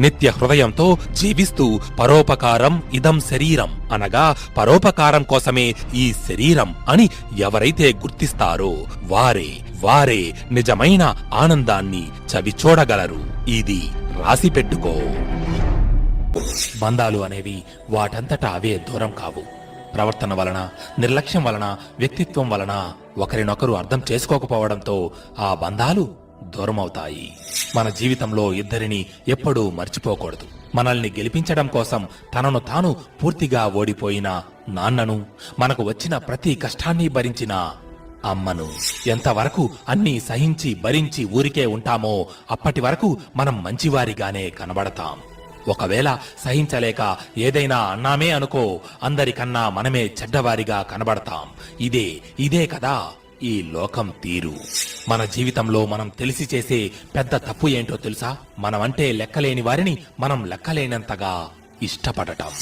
నిత్య హృదయంతో జీవిస్తూ పరోపకారం ఇదం శరీరం అనగా పరోపకారం కోసమే ఈ శరీరం అని ఎవరైతే గుర్తిస్తారో వారే నిజమైన ఆనందాన్ని చవిచూడగలరు. ఇది రాసిపెట్టుకో. బంధాలు అనేవి వాటంతటా అవే దూరం కావు. ప్రవర్తన వలన, నిర్లక్ష్యం వలన, వ్యక్తిత్వం వలన ఒకరినొకరు అర్థం చేసుకోకపోవడంతో ఆ బంధాలు దూరమవుతాయి. మన జీవితంలో ఇద్దరిని ఎప్పుడూ మర్చిపోకూడదు. మనల్ని గెలిపించడం కోసం తనను తాను పూర్తిగా ఓడిపోయిన నాన్నను, మనకు వచ్చిన ప్రతి కష్టాన్ని భరించిన అమ్మను. ఎంతవరకు అన్నీ సహించి భరించి ఊరికే ఉంటామో అప్పటి వరకు మనం మంచివారిగానే కనబడతాం. ఒకవేళ సహించలేక ఏదైనా అన్నామే అనుకో, అందరికన్నా మనమే చెడ్డవారిగా కనబడతాం. ఇదే కదా ఈ లోకం తీరు. మన జీవితంలో మనం తెలిసి చేసే పెద్ద తప్పు ఏంటో తెలుసా? మనమంటే లెక్కలేని వారిని మనం లెక్కలేనంతగా ఇష్టపడటం.